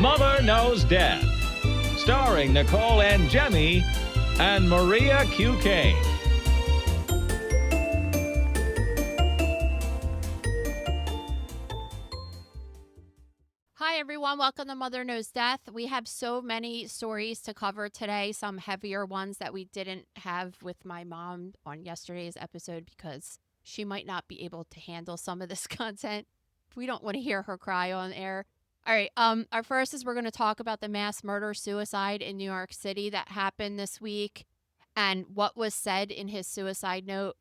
Mother Knows Death, starring Nicole and Jemmy and Maria Q. Kane. Hi, everyone. Welcome to Mother Knows Death. We have so many stories to cover today, some heavier ones that we didn't have with my mom on yesterday's episode because she might not be able to handle some of this content. We don't want to hear her cry on air. All right. Our first is we're going to talk about the mass murder suicide in New York City that happened this week and what was said in his suicide note.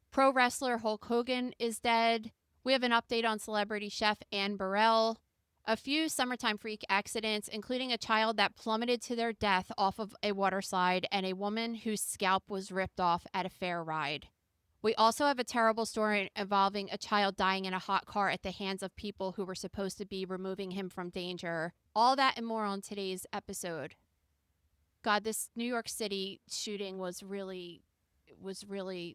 Pro wrestler Hulk Hogan is dead. We have an update on celebrity chef Anne Burrell. A few summertime freak accidents, including a child that plummeted to their death off of a water slide and a woman whose scalp was ripped off at a fair ride. We also have a terrible story involving a child dying in a hot car at the hands of people who were supposed to be removing him from danger. All that and more on today's episode. God, this New York City shooting was really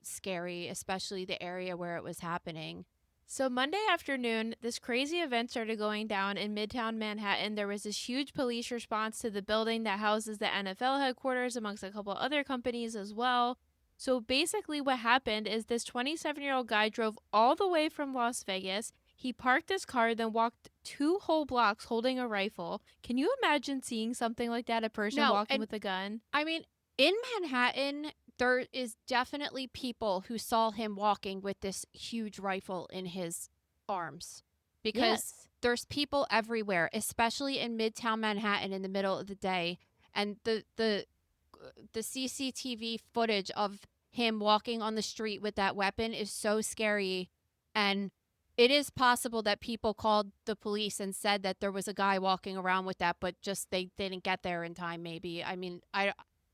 scary, especially the area where it was happening. So Monday afternoon, this crazy event started going down in Midtown Manhattan. There was this huge police response to the building that houses the NFL headquarters, amongst a couple other companies as well. So basically what happened is this 27-year-old guy drove all the way from Las Vegas. He parked his car, then walked 2 whole blocks holding a rifle. Can you imagine seeing something like that, a person walking with a gun? I mean, in Manhattan, there is definitely people who saw him walking with this huge rifle in his arms because there's people everywhere, especially in Midtown Manhattan in the middle of the day. And the CCTV footage of him walking on the street with that weapon is so scary. And it is possible that people called the police and said that there was a guy walking around with that, but just they didn't get there in time, maybe. I mean,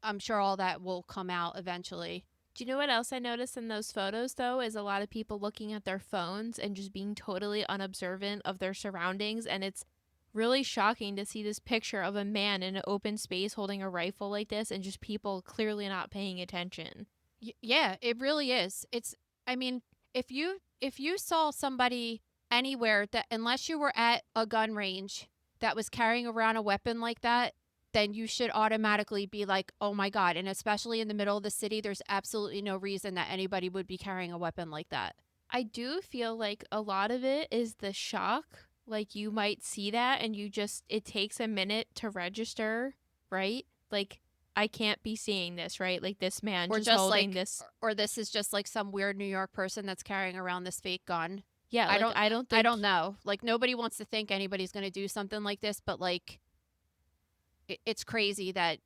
I'm sure all that will come out eventually. Do you know what else I noticed in those photos, though, is a lot of people looking at their phones and just being totally unobservant of their surroundings. And it's really shocking to see this picture of a man in an open space holding a rifle like this and just people clearly not paying attention. Yeah, it really is. I mean, if you saw somebody anywhere that, unless you were at a gun range that was carrying around a weapon like that, then you should automatically be like, oh my God. And especially in the middle of the city, there's absolutely no reason that anybody would be carrying a weapon like that. I do feel like a lot of it is the shock. Like you might see that and it takes a minute to register, right? Like I can't be seeing this, right? Like this man just holding this. Or this is just like some weird New York person that's carrying around this fake gun. Yeah, I don't know. Like nobody wants to think anybody's going to do something like this, but like it's crazy that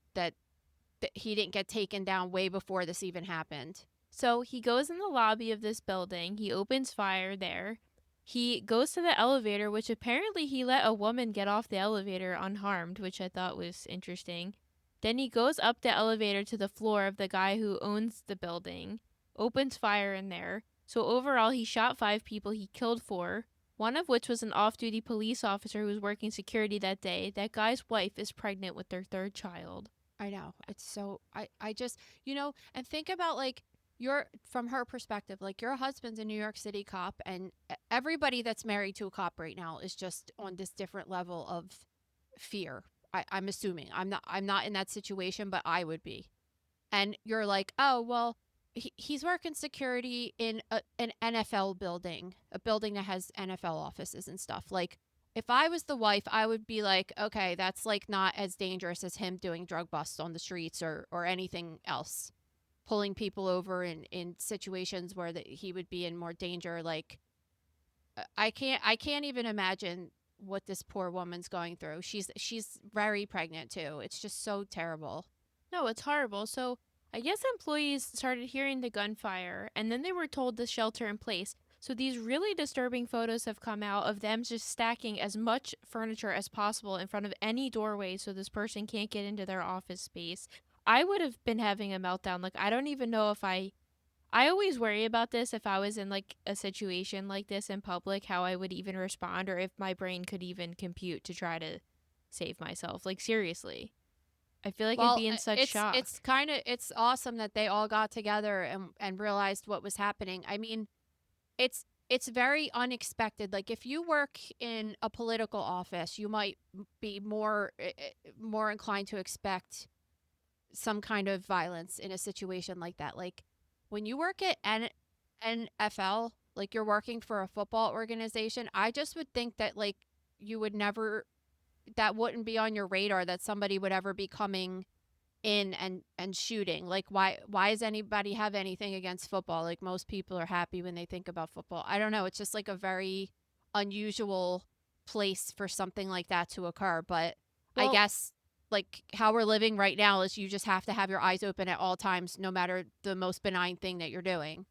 he didn't get taken down way before this even happened. So he goes in the lobby of this building. He opens fire there. He goes to the elevator, which apparently he let a woman get off the elevator unharmed, which I thought was interesting. Then he goes up the elevator to the floor of the guy who owns the building, opens fire in there. So overall, he shot 5 people. He killed 4. One of which was an off-duty police officer who was working security that day. That guy's wife is pregnant with their 3rd child. I know. It's so, I just, and think about like from her perspective, like your husband's a New York City cop and everybody that's married to a cop right now is just on this different level of fear. I'm assuming. I'm not in that situation, but I would be. And you're like, oh, well, he's working security in an NFL building, a building that has NFL offices and stuff. Like, if I was the wife, I would be like, okay, that's like not as dangerous as him doing drug busts on the streets or anything else, pulling people over in situations where he would be in more danger. Like, I can't even imagine what this poor woman's going through. She's very pregnant too. It's just so terrible. No, it's horrible. So I guess employees started hearing the gunfire, and then they were told to shelter in place. So these really disturbing photos have come out of them just stacking as much furniture as possible in front of any doorway so this person can't get into their office space. I would have been having a meltdown. Like, I don't even know if I always worry about this if I was in like a situation like this in public, how I would even respond or if my brain could even compute to try to save myself. Like, seriously. I feel like I'd be in such shock. It's awesome that they all got together and realized what was happening. I mean, it's it's very unexpected. Like if you work in a political office, you might be more inclined to expect some kind of violence in a situation like that. Like when you work at NFL, like you're working for a football organization, I just would think that like you would never, that wouldn't be on your radar that somebody would ever be coming in and shooting. Like why does anybody have anything against football? Like most people are happy when they think about football. I don't know, it's just like a very unusual place for something like that to occur. But I Well, guess like how we're living right now is you just have to have your eyes open at all times, no matter the most benign thing that you're doing.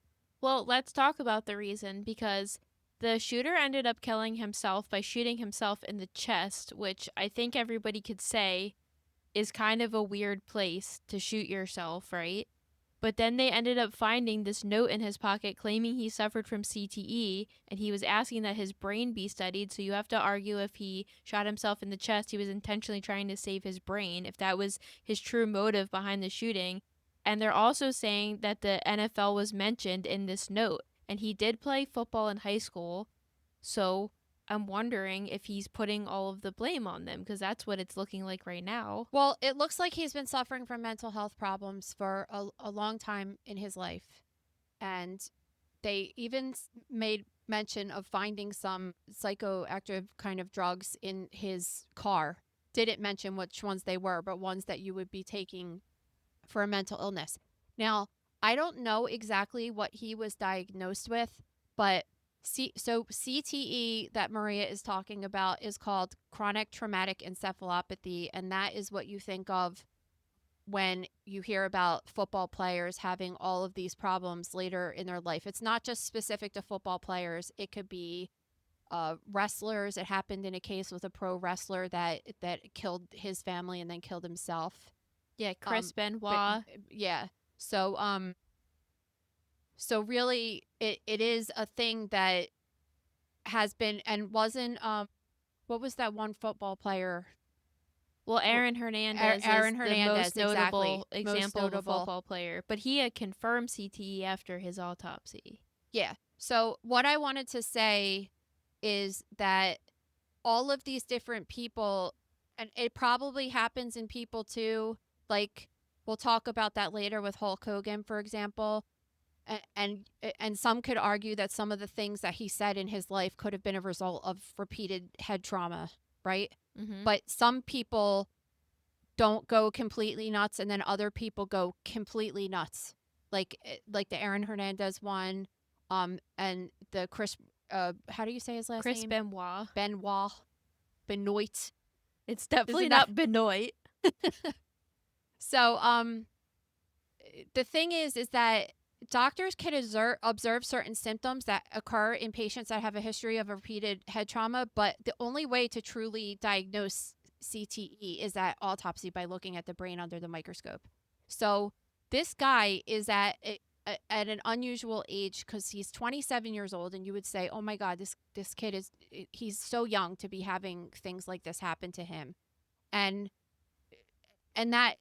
well, let's talk about the reason, because the shooter ended up killing himself by shooting himself in the chest, which I think everybody could say is kind of a weird place to shoot yourself, right? But then they ended up finding this note in his pocket claiming he suffered from CTE, and he was asking that his brain be studied. So you have to argue if he shot himself in the chest, he was intentionally trying to save his brain, if that was his true motive behind the shooting. And they're also saying that the NFL was mentioned in this note, and he did play football in high school. So I'm wondering if he's putting all of the blame on them, because that's what it's looking like right now. Well, it looks like he's been suffering from mental health problems for a long time in his life. And they even made mention of finding some psychoactive kind of drugs in his car. Didn't mention which ones they were, but ones that you would be taking for a mental illness. Now, I don't know exactly what he was diagnosed with, but so CTE that Maria is talking about is called chronic traumatic encephalopathy, and that is what you think of when you hear about football players having all of these problems later in their life. It's not just specific to football players. It could be wrestlers. It happened in a case with a pro wrestler that killed his family and then killed himself. Yeah, Chris But Benoit. yeah. So really it is a thing that has been and wasn't what was that one football player? Well, Aaron Hernandez is Aaron the most Hernandez, exactly. notable Most example of a notable. football player, but he had confirmed CTE after his autopsy. Yeah. So what I wanted to say is that all of these different people, and it probably happens in people too, like we'll talk about that later with Hulk Hogan, for example. And some could argue that some of the things that he said in his life could have been a result of repeated head trauma, right? Mm-hmm. But some people don't go completely nuts, and then other people go completely nuts, like the Aaron Hernandez one, and the Chris. How do you say his last Chris name? Benoit. Benoit. It's definitely Isn't that not Benoit. so? The thing is that doctors can observe certain symptoms that occur in patients that have a history of repeated head trauma, but the only way to truly diagnose CTE is at autopsy by looking at the brain under the microscope. So this guy is at an unusual age because he's 27 years old, and you would say, "Oh my God, this kid he's so young to be having things like this happen to him," and that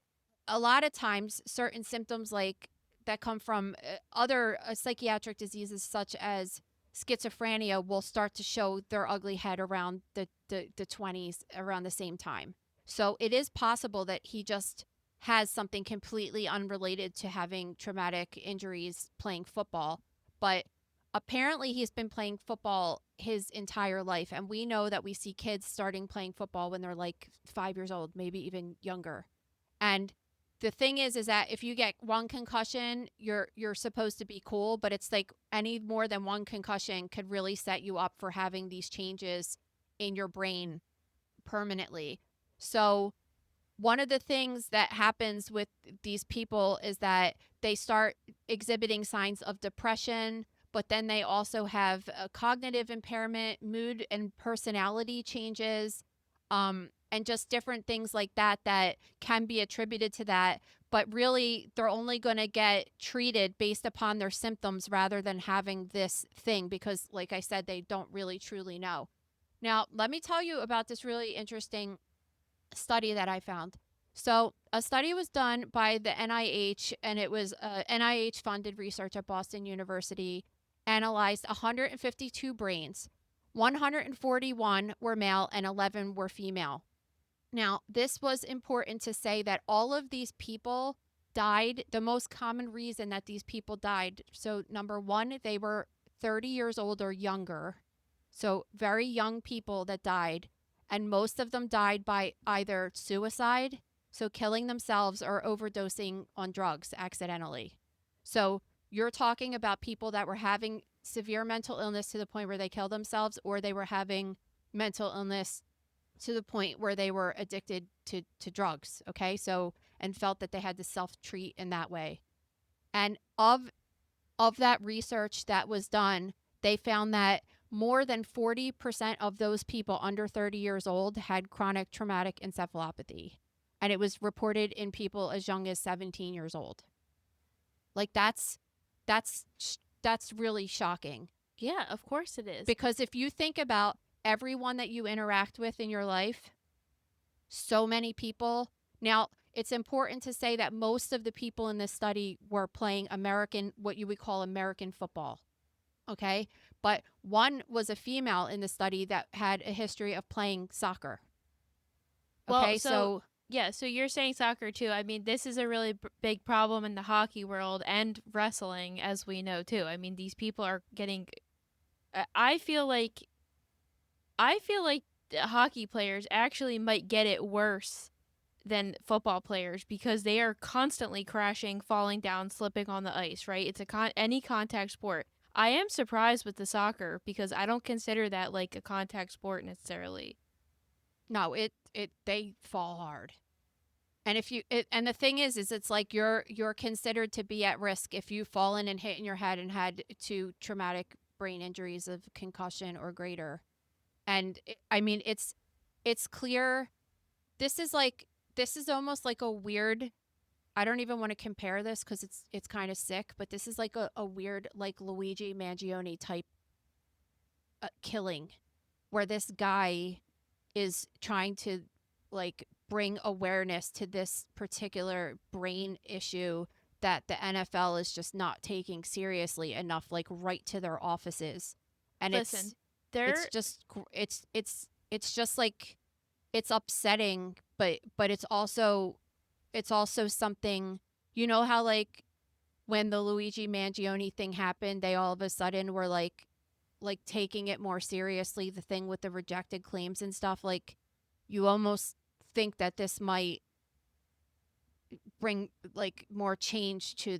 a lot of times certain symptoms like that come from other psychiatric diseases such as schizophrenia will start to show their ugly head around the 20s around the same time. So it is possible that he just has something completely unrelated to having traumatic injuries playing football, but apparently he's been playing football his entire life, and we know that we see kids starting playing football when they're like 5 years old, maybe even younger. And the thing is that if you get one concussion, you're supposed to be cool, but it's like any more than one concussion could really set you up for having these changes in your brain permanently. So one of the things that happens with these people is that they start exhibiting signs of depression, but then they also have a cognitive impairment, mood and personality changes, and just different things like that that can be attributed to that. But really, they're only going to get treated based upon their symptoms rather than having this thing because, like I said, they don't really truly know. Now, let me tell you about this really interesting study that I found. So, a study was done by the NIH, and it was NIH funded research at Boston University. analyzed 152 brains. 141 were male and 11 were female. Now, this was important to say that all of these people died. The most common reason that these people died. So, number one, they were 30 years old or younger. So, very young people that died. And most of them died by either suicide, so killing themselves, or overdosing on drugs accidentally. So, you're talking about people that were having severe mental illness to the point where they killed themselves, or they were having mental illness to the point where they were addicted to drugs. Okay. So, and felt that they had to self-treat in that way. And of that research that was done, they found that more than 40% of those people under 30 years old had chronic traumatic encephalopathy. And it was reported in people as young as 17 years old. Like that's really shocking. Yeah, of course it is. Because if you think about everyone that you interact with in your life, so many people. Now, it's important to say that most of the people in this study were playing American, what you would call American football. Okay. But one was a female in the study that had a history of playing soccer. Okay. Well, yeah, so you're saying soccer too. I mean, this is a really big problem in the hockey world and wrestling, as we know too. I mean, these people are getting. I feel like the hockey players actually might get it worse than football players because they are constantly crashing, falling down, slipping on the ice. Right? It's any contact sport. I am surprised with the soccer because I don't consider that like a contact sport necessarily. No, they fall hard. And and the thing is it's like you're considered to be at risk if you've fallen and hit in your head and had 2 traumatic brain injuries of concussion or greater. And I mean, it's clear. This is almost like a weird, I don't even want to compare this because it's kind of sick, but this is like a weird, like Luigi Mangione type killing where this guy is trying to like bring awareness to this particular brain issue that the NFL is just not taking seriously enough, like right to their offices. And Listen, it's just like, it's upsetting, but it's also something, you know how like when the Luigi Mangione thing happened, they all of a sudden were like taking it more seriously, the thing with the rejected claims and stuff. Like you almost think that this might bring like more change to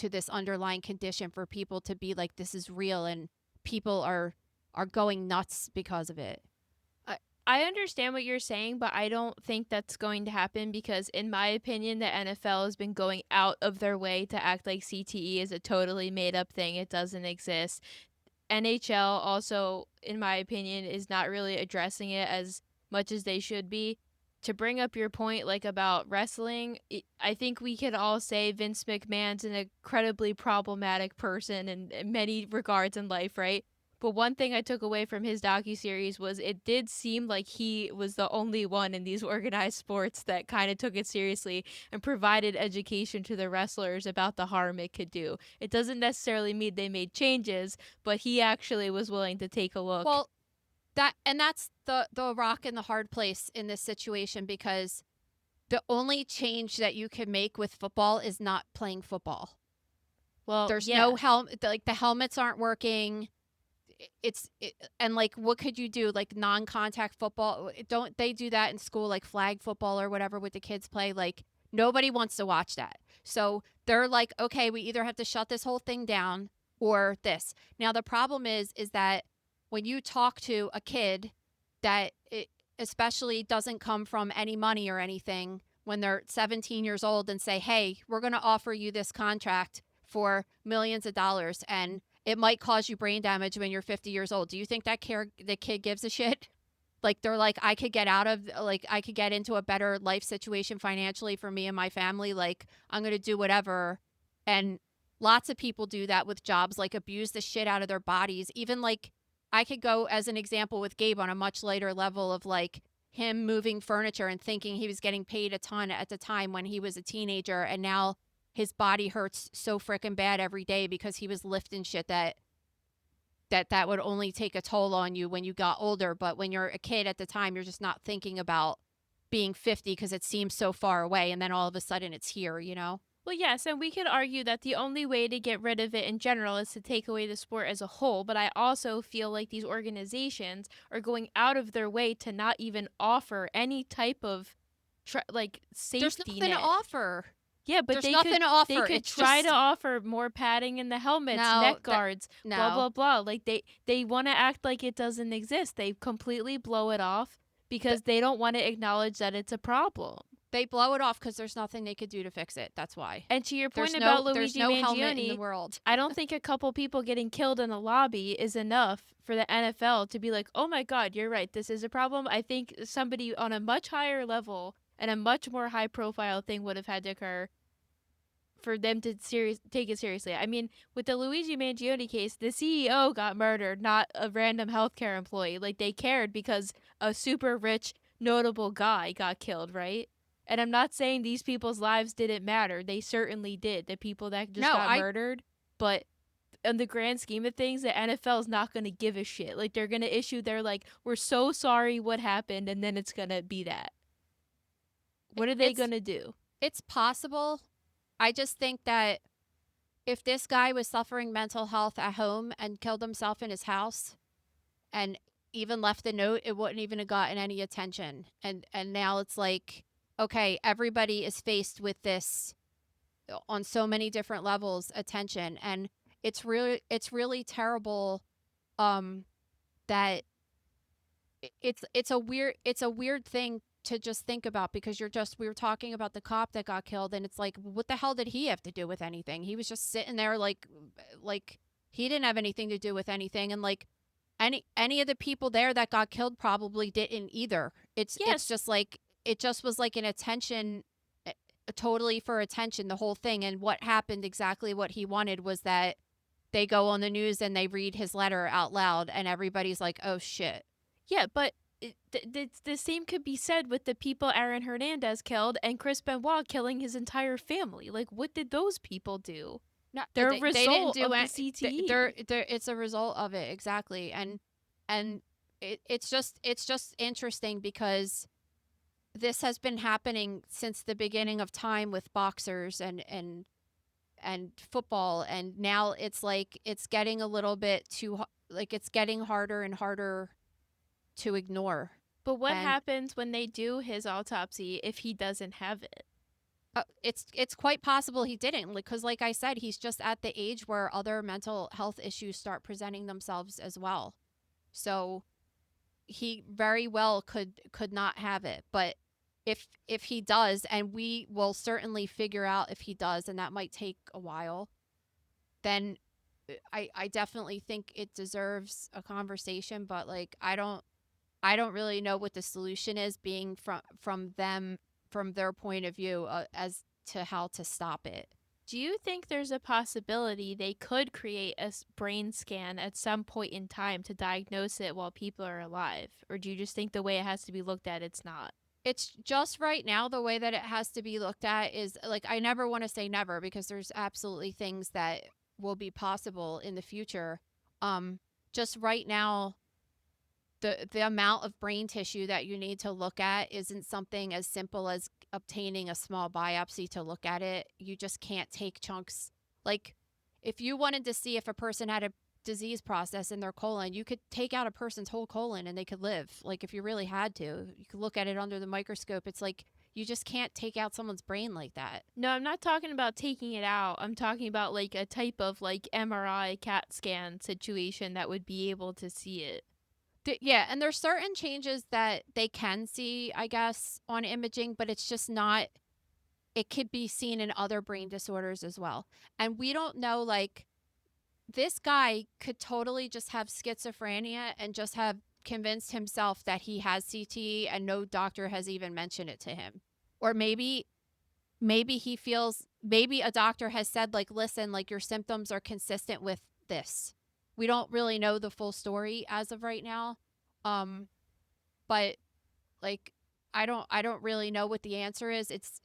this underlying condition for people to be like, this is real, and people are going nuts because of it. I understand what you're saying, but I don't think that's going to happen because, in my opinion, the NFL has been going out of their way to act like CTE is a totally made up thing. It doesn't exist. NHL also, in my opinion, is not really addressing it as much as they should be. To bring up your point, like about wrestling, I think we can all say Vince McMahon's an incredibly problematic person in many regards in life, right? But one thing I took away from his docuseries was it did seem like he was the only one in these organized sports that kind of took it seriously and provided education to the wrestlers about the harm it could do. It doesn't necessarily mean they made changes, but he actually was willing to take a look. Well, that's the rock in the hard place in this situation, because the only change that you can make with football is not playing football. Well, there's yeah. no helmet, like the helmets aren't working. And like, what could you do? Like non-contact football, don't they do that in school, like flag football or whatever with the kids play? Like nobody wants to watch that. So they're like, okay, we either have to shut this whole thing down or this. Now the problem is that when you talk to a kid that especially doesn't come from any money or anything, when they're 17 years old and say, hey, we're going to offer you this contract for millions of dollars and it might cause you brain damage when you're 50 years old. Do you think that the kid gives a shit? Like they're like, I could get into a better life situation financially for me and my family. Like I'm going to do whatever. And lots of people do that with jobs, like abuse the shit out of their bodies. Even like I could go as an example with Gabe on a much lighter level of like him moving furniture and thinking he was getting paid a ton at the time when he was a teenager. And now his body hurts so freaking bad every day because he was lifting shit that that would only take a toll on you when you got older. But when you're a kid at the time, you're just not thinking about being 50 because it seems so far away. And then all of a sudden it's here, you know? Well, yes, and we could argue that the only way to get rid of it in general is to take away the sport as a whole, but I also feel like these organizations are going out of their way to not even offer any type of like There's safety nothing to net. offer. Yeah, but There's they nothing could to offer. they could It's try just to offer more padding in the helmets, no, neck guards, blah no. blah blah. Like they want to act like it doesn't exist. They completely blow it off because they don't want to acknowledge that it's a problem. They blow it off because there's nothing they could do to fix it. That's why. And to your point There's about there's Luigi no helmet in the Mangione, world. I don't think a couple people getting killed in a lobby is enough for the NFL to be like, oh my God, you're right. This is a problem. I think somebody on a much higher level and a much more high profile thing would have had to occur for them to take it seriously. I mean, with the Luigi Mangione case, the CEO got murdered, not a random healthcare employee. Like, they cared because a super rich, notable guy got killed, right? And I'm not saying these people's lives didn't matter. They certainly did. The people that just got murdered. But in the grand scheme of things, the NFL is not going to give a shit. Like, they're going to issue their, like, we're so sorry what happened, and then it's going to be that. What are they going to do? It's possible. I just think that if this guy was suffering mental health at home and killed himself in his house and even left a note, it wouldn't even have gotten any attention. And now it's like, okay, everybody is faced with this on so many different levels, attention. And it's really terrible that it's a weird thing to just think about, because we were talking about the cop that got killed, and it's like, what the hell did he have to do with anything? He was just sitting there like he didn't have anything to do with anything. And like any of the people there that got killed probably didn't either. It's just like, it just was like an attention, totally for attention, the whole thing. And what happened, exactly what he wanted, was that they go on the news and they read his letter out loud and everybody's like, oh shit. Yeah, but the same could be said with the people Aaron Hernandez killed and Chris Benoit killing his entire family. Like, what did those people do? No, they're they a result of the CTE. It's a result of it, exactly. And it's just interesting because this has been happening since the beginning of time with boxers and football, and now it's like it's getting a little bit too, like, it's getting harder and harder to ignore. But what happens when they do his autopsy if he doesn't have it? It's quite possible he didn't, because like I said, he's just at the age where other mental health issues start presenting themselves as well. So he very well could not have it. But if he does, and we will certainly figure out if he does, and that might take a while, then I definitely think it deserves a conversation. But like, I don't really know what the solution is, being from their point of view, as to how to stop it. Do you think there's a possibility they could create a brain scan at some point in time to diagnose it while people are alive? Or do you just think the way it has to be looked at, it's not? It's just right now, the way that it has to be looked at is, like, I never want to say never, because there's absolutely things that will be possible in the future. Just right now, the amount of brain tissue that you need to look at isn't something as simple as obtaining a small biopsy to look at it. You just can't take chunks. Like, if you wanted to see if a person had a disease process in their colon, you could take out a person's whole colon and they could live. Like, if you really had to, you could look at it under the microscope. It's like, you just can't take out someone's brain like that. No, I'm not talking about taking it out. I'm talking about like a type of like MRI CAT scan situation that would be able to see it. Yeah, and there's certain changes that they can see, I guess, on imaging, but it's just not, it could be seen in other brain disorders as well. And we don't know, like, this guy could totally just have schizophrenia and just have convinced himself that he has CTE and no doctor has even mentioned it to him. Or maybe he feels, maybe a doctor has said, like, listen, like, your symptoms are consistent with this. We don't really know the full story as of right now. But like, I don't really know what the answer is. It's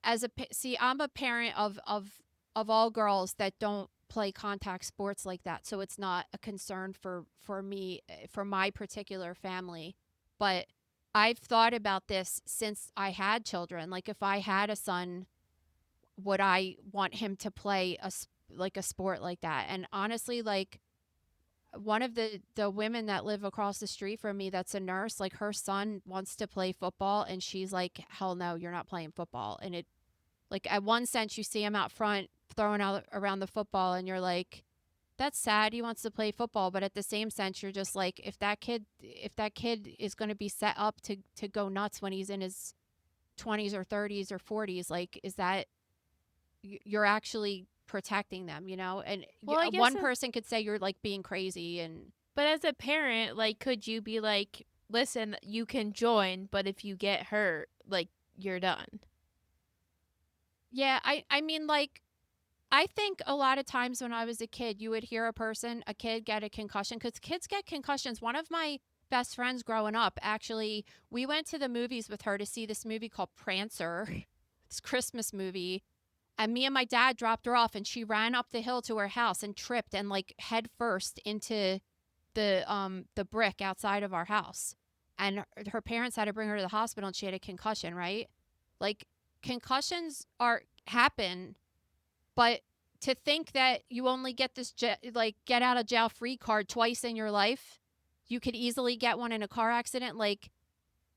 I'm a parent of all girls that don't play contact sports like that, so it's not a concern for me, for my particular family. But I've thought about this since I had children. Like, if I had a son, would I want him to play like a sport like that? And honestly, like, one of the women that live across the street from me that's a nurse, like, her son wants to play football, and she's like, hell no, you're not playing football. And it, like, at one sense, you see him out front throwing out around the football, and you're like, that's sad, he wants to play football. But at the same sense, you're just like, if that kid is going to be set up to go nuts when he's in his 20s or 30s or 40s, like, is that, you're actually protecting them, you know? And Well, I guess one person could say you're like being crazy. And but as a parent, like, could you be like, listen, you can join, but if you get hurt, like, you're done. yeah, I mean, like, I think a lot of times when I was a kid, you would hear a kid get a concussion, because kids get concussions. One of my best friends growing up, actually, we went to the movies with her to see this movie called Prancer. It's a Christmas movie. And me and my dad dropped her off, and she ran up the hill to her house and tripped and, like, head first into the brick outside of our house. And her parents had to bring her to the hospital, and she had a concussion, right? Like, concussions happen, but to think that you only get this like, get out of jail free card twice in your life, you could easily get one in a car accident, like,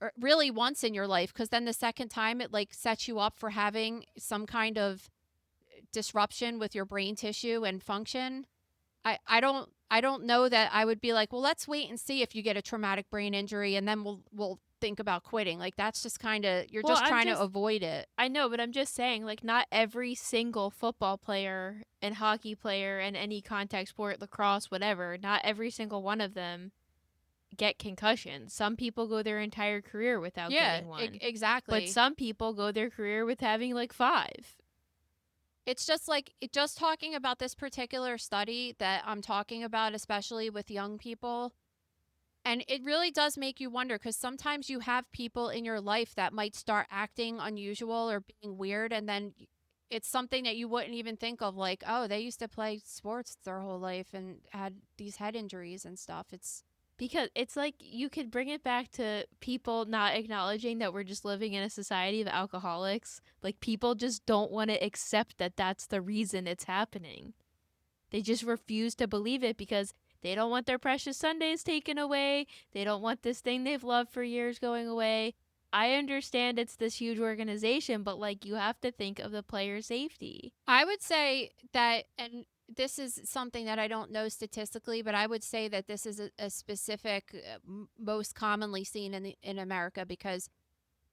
or really once in your life, because then the second time it, like, sets you up for having some kind of disruption with your brain tissue and function. I don't know that I would be like, well, let's wait and see if you get a traumatic brain injury, and then we'll think about quitting. Like, that's just kind of, you're Well, just trying to avoid it. I know, but I'm just saying, like, not every single football player and hockey player and any contact sport, lacrosse, whatever, not every single one of them get concussions. Some people go their entire career without getting one. Exactly. But some people go their career with having like 5. It's just like, just talking about this particular study that I'm talking about, especially with young people. And it really does make you wonder, because sometimes you have people in your life that might start acting unusual or being weird, and then it's something that you wouldn't even think of, like, oh, they used to play sports their whole life and had these head injuries and stuff. It's because it's like you could bring it back to people not acknowledging that we're just living in a society of alcoholics. Like, people just don't want to accept that that's the reason it's happening. They just refuse to believe it because they don't want their precious Sundays taken away. They don't want this thing they've loved for years going away. I understand it's this huge organization, but, like, you have to think of the player safety. I would say that, and this is something that I don't know statistically, but I would say that this is a specific, most commonly seen in America, because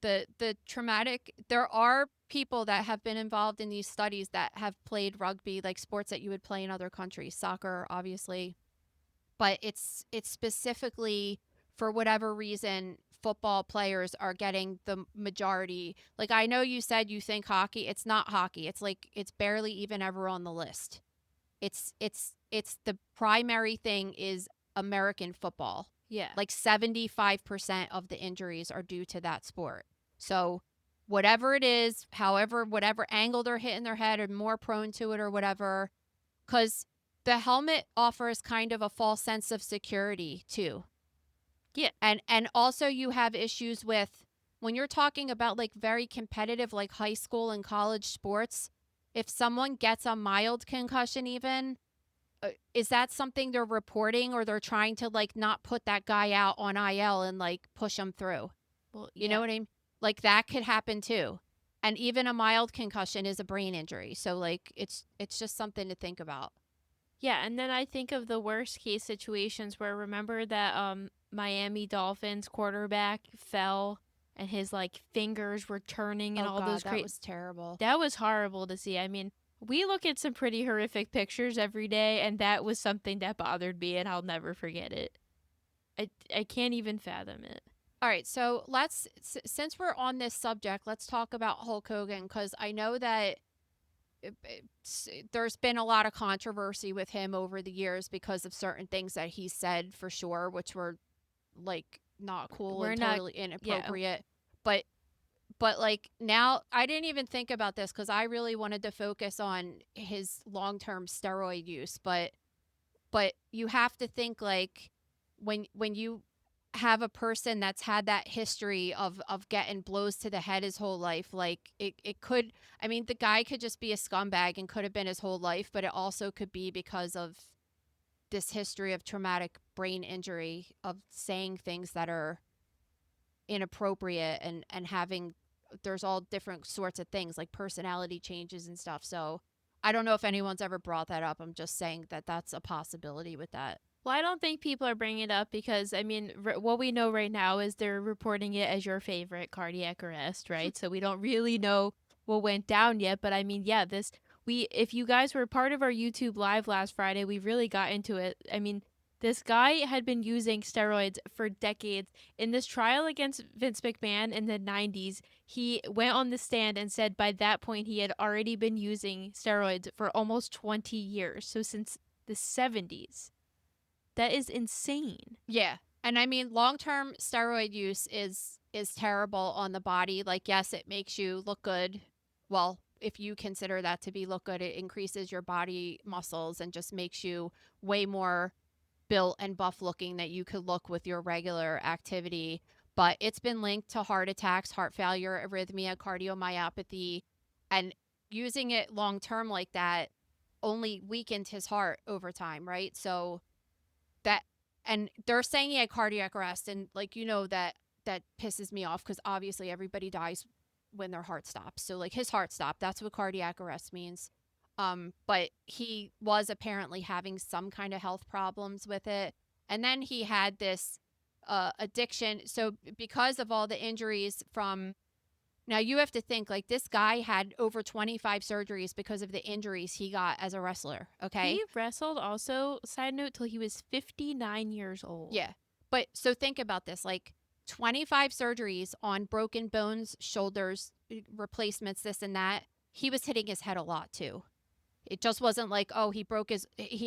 the traumatic, there are people that have been involved in these studies that have played rugby, like sports that you would play in other countries, soccer, obviously. But it's specifically, for whatever reason, football players are getting the majority. Like, I know you said you think hockey. It's not hockey. It's like, it's barely even ever on the list. It's the primary thing is American football. Yeah. Like 75% of the injuries are due to that sport. So whatever it is, however, whatever angle they're hitting their head, or more prone to it or whatever, because the helmet offers kind of a false sense of security too. Yeah. And also you have issues with, when you're talking about like very competitive, like high school and college sports, if someone gets a mild concussion even, is that something they're reporting, or they're trying to like not put that guy out on IL and like push him through? Well, You know what I mean? Like, that could happen too. And even a mild concussion is a brain injury. So like, it's just something to think about. Yeah, and then I think of the worst case situations where, remember that Miami Dolphins quarterback fell and his like fingers were turning and all those that was terrible. That was horrible to see. I mean, we look at some pretty horrific pictures every day, and that was something that bothered me, and I'll never forget it. I can't even fathom it. All right, so since we're on this subject, let's talk about Hulk Hogan, because I know that there's been a lot of controversy with him over the years because of certain things that he said, for sure, which were like not cool and totally inappropriate. But but like now I didn't even think about this because I really wanted to focus on his long-term steroid use, but you have to think like when you have a person that's had that history of getting blows to the head his whole life, like it could, I mean, the guy could just be a scumbag and could have been his whole life, but it also could be because of this history of traumatic brain injury, of saying things that are inappropriate and having, there's all different sorts of things like personality changes and stuff. So I don't know if anyone's ever brought that up. I'm just saying that that's a possibility with that. Well, I don't think people are bringing it up because, I mean, what we know right now is they're reporting it as your favorite cardiac arrest, right? So we don't really know what went down yet. But I mean, yeah, if you guys were part of our YouTube live last Friday, we really got into it. I mean, this guy had been using steroids for decades. In this trial against Vince McMahon in the 90s, he went on the stand and said by that point he had already been using steroids for almost 20 years. So since the 70s. That is insane. Yeah. And I mean, long-term steroid use is terrible on the body. Like, yes, it makes you look good. Well, if you consider that to be look good, it increases your body muscles and just makes you way more built and buff looking that you could look with your regular activity. But it's been linked to heart attacks, heart failure, arrhythmia, cardiomyopathy, and using it long-term like that only weakened his heart over time, right? So that, and they're saying he had cardiac arrest, and like, you know, that pisses me off because obviously everybody dies when their heart stops. So like his heart stopped, that's what cardiac arrest means. But he was apparently having some kind of health problems with it, and then he had this addiction. So because of all the injuries from, now you have to think like this guy had over 25 surgeries because of the injuries he got as a wrestler. Okay. He wrestled also, side note, till he was 59 years old. Yeah. But so think about this, like 25 surgeries on broken bones, shoulders, replacements, this and that. He was hitting his head a lot too. It just wasn't like, oh, he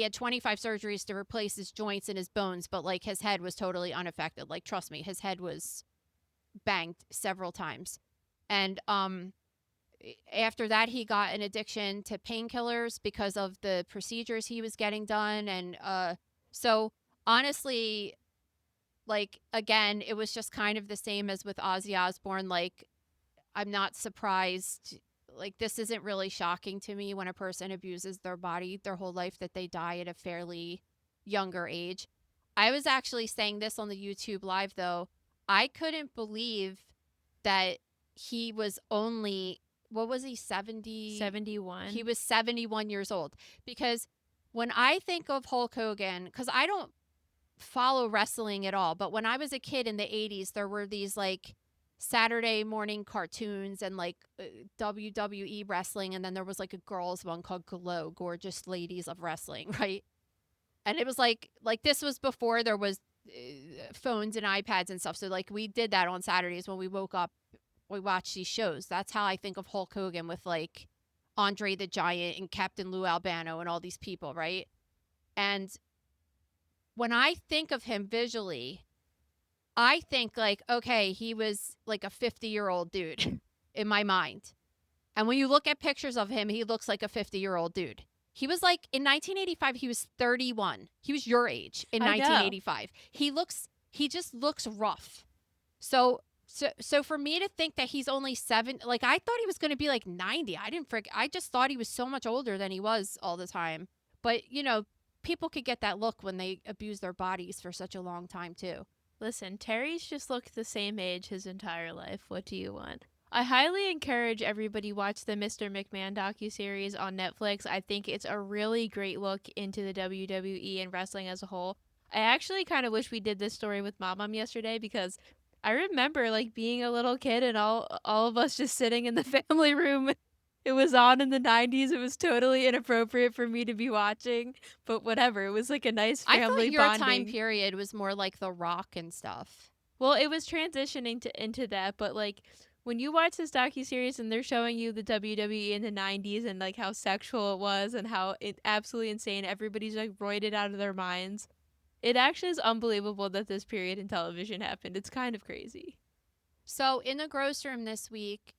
had 25 surgeries to replace his joints and his bones, but like his head was totally unaffected. Like, trust me, his head was banged several times. And after that, he got an addiction to painkillers because of the procedures he was getting done. And so honestly, like, again, it was just kind of the same as with Ozzy Osbourne. Like, I'm not surprised. Like, this isn't really shocking to me when a person abuses their body their whole life, that they die at a fairly younger age. I was actually saying this on the YouTube live, though. I couldn't believe that he was only, what was he, 71. He was 71 years old. Because when I think of Hulk Hogan, because I don't follow wrestling at all, but when I was a kid in the 80s, there were these like Saturday morning cartoons and like WWE wrestling, and then there was like a girls one called Glow, Gorgeous Ladies of Wrestling, right? And it was like this was before there was phones and iPads and stuff. So like we did that on Saturdays when we woke up, we watched these shows. That's how I think of Hulk Hogan, with like Andre the Giant and Captain Lou Albano and all these people, right? And when I think of him visually, I think like, okay, he was like a 50-year-old dude in my mind. And when you look at pictures of him, he looks like a 50-year-old dude. He was like, in 1985, he was 31. He was your age in 1985. He just looks rough. So for me to think that he's only 7, like I thought he was going to be like 90. I just thought he was so much older than he was all the time. But, you know, people could get that look when they abuse their bodies for such a long time too. Listen, Terry's just looked the same age his entire life. What do you want? I highly encourage everybody watch the Mr. McMahon docuseries on Netflix. I think it's a really great look into the WWE and wrestling as a whole. I actually kind of wish we did this story with Mom yesterday, because I remember like being a little kid and all of us just sitting in the family room. It was on in the 90s. It was totally inappropriate for me to be watching, but whatever. It was like a nice family bonding. I thought your time period was more like The Rock and stuff. Well, it was transitioning into that, but like when you watch this docuseries and they're showing you the WWE in the 90s and like how sexual it was and how it absolutely insane, everybody's like roided out of their minds. It actually is unbelievable that this period in television happened. It's kind of crazy. So in the gross room this week,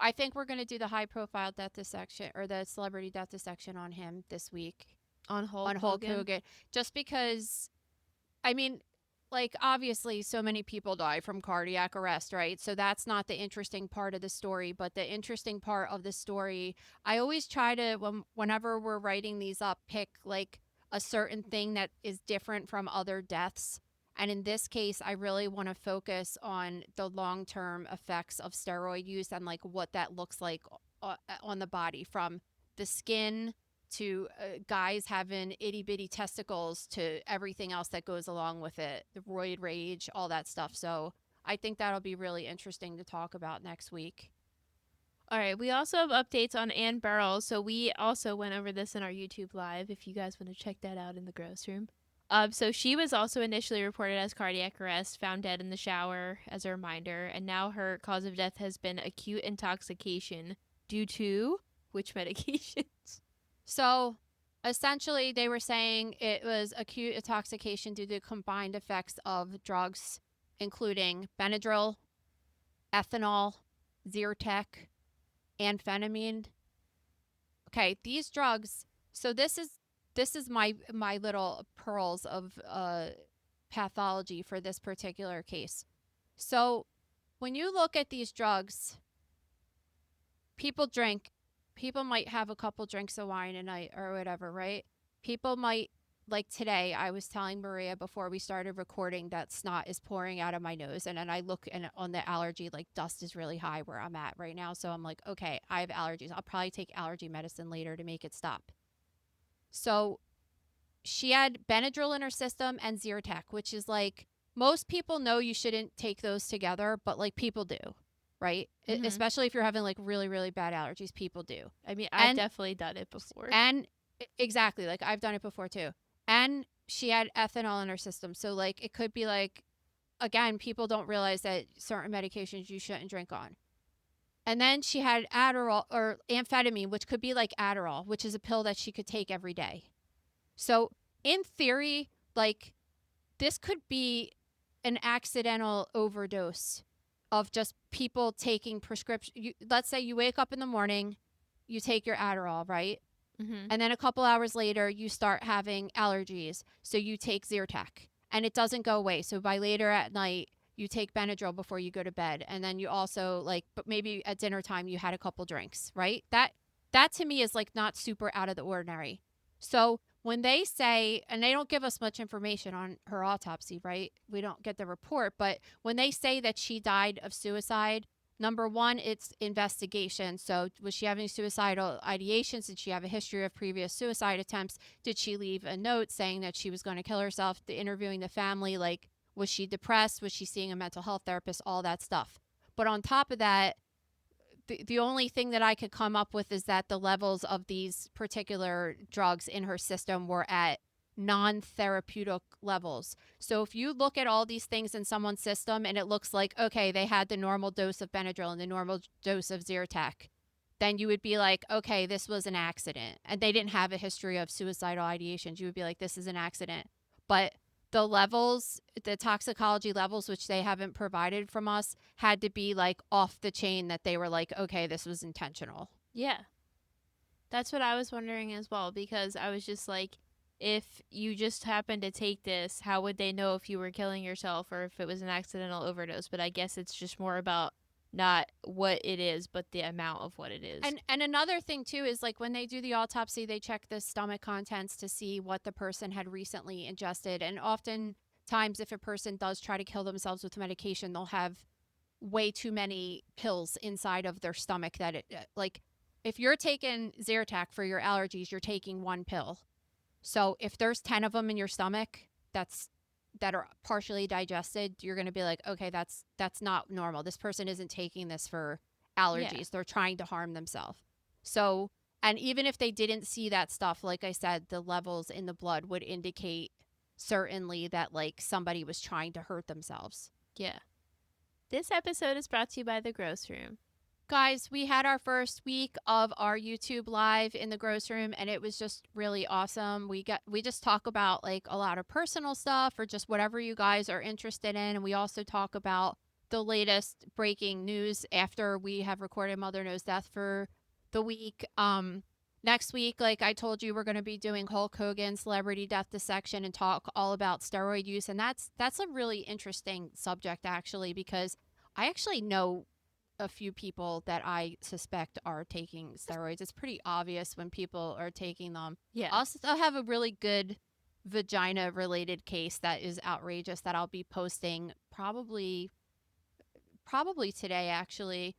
I think we're going to do the high profile death dissection or the celebrity death dissection on him this week On Hulk on Hulk Hogan. Hogan. Just because, I mean, like obviously so many people die from cardiac arrest, right? So that's not the interesting part of the story, but the interesting part of the story, I always try to whenever we're writing these up, pick like a certain thing that is different from other deaths. And in this case, I really want to focus on the long-term effects of steroid use and like what that looks like on the body, from the skin to guys having itty bitty testicles to everything else that goes along with it, the roid rage, all that stuff. So I think that'll be really interesting to talk about next week. All right, we also have updates on Anne Burrell. So we also went over this in our YouTube live if you guys want to check that out in the gross room. So she was also initially reported as cardiac arrest, found dead in the shower as a reminder, and now her cause of death has been acute intoxication due to which medications? So essentially, they were saying it was acute intoxication due to combined effects of drugs, including Benadryl, ethanol, Zyrtec, amphetamine. Okay, these drugs. So this is my little pearls of pathology for this particular case. So when you look at these drugs, people drink. People might have a couple drinks of wine a night or whatever, right? People might, like today, I was telling Maria before we started recording that snot is pouring out of my nose. And then I look and on the allergy, like dust is really high where I'm at right now. So I'm like, okay, I have allergies. I'll probably take allergy medicine later to make it stop. So she had Benadryl in her system and Zyrtec, which is like, most people know you shouldn't take those together, but like people do, right? Mhm. Especially if you're having like really, really bad allergies, people do. I mean, I've definitely done it before. And exactly, like I've done it before too. And she had ethanol in her system. So like it could be like, again, people don't realize that certain medications you shouldn't drink on. And then she had Adderall or amphetamine, which could be like Adderall, which is a pill that she could take every day. So in theory, like this could be an accidental overdose of just people taking prescription. Let's say you wake up in the morning, you take your Adderall, right? Mm-hmm. And then a couple hours later, you start having allergies. So you take Zyrtec and it doesn't go away. So by later at night, you take Benadryl before you go to bed. And then you also like, but maybe at dinner time, you had a couple drinks, right? That to me is like not super out of the ordinary. So when they say, and they don't give us much information on her autopsy, right? We don't get the report, but when they say that she died of suicide, number one, it's investigation. So was she having suicidal ideations? Did she have a history of previous suicide attempts? Did she leave a note saying that she was going to kill herself? Interviewing the family, like, was she depressed? Was she seeing a mental health therapist? All that stuff. But on top of that, the only thing that I could come up with is that the levels of these particular drugs in her system were at non-therapeutic levels. So if you look at all these things in someone's system and it looks like, okay, they had the normal dose of Benadryl and the normal dose of Zyrtec, then you would be like, okay, this was an accident. And they didn't have a history of suicidal ideations. You would be like, this is an accident. But the levels, the toxicology levels, which they haven't provided from us, had to be like off the chain, that they were like, okay, this was intentional. Yeah. That's what I was wondering as well, because I was just like, if you just happened to take this, how would they know if you were killing yourself or if it was an accidental overdose? But I guess it's just more about not what it is, but the amount of what it is. And another thing too is like when they do the autopsy, they check the stomach contents to see what the person had recently ingested. And oftentimes, if a person does try to kill themselves with medication, they'll have way too many pills inside of their stomach that it like if you're taking Zyrtec for your allergies, you're taking one pill. So if there's 10 of them in your stomach that are partially digested, you're going to be like, okay, that's not normal. This person isn't taking this for allergies. Yeah. They're trying to harm themselves. So, and even if they didn't see that stuff, like I said, the levels in the blood would indicate certainly that like somebody was trying to hurt themselves. Yeah. This episode is brought to you by The Gross Room. Guys, we had our first week of our YouTube live in the gross room, and it was just really awesome. We just talk about like a lot of personal stuff or just whatever you guys are interested in, and we also talk about the latest breaking news after we have recorded Mother Knows Death for the week. Next week, like I told you, we're going to be doing Hulk Hogan celebrity death dissection and talk all about steroid use, and that's a really interesting subject actually, because I actually know a few people that I suspect are taking steroids. It's pretty obvious when people are taking them. Yeah. I also have a really good vagina related case that is outrageous that I'll be posting probably today actually.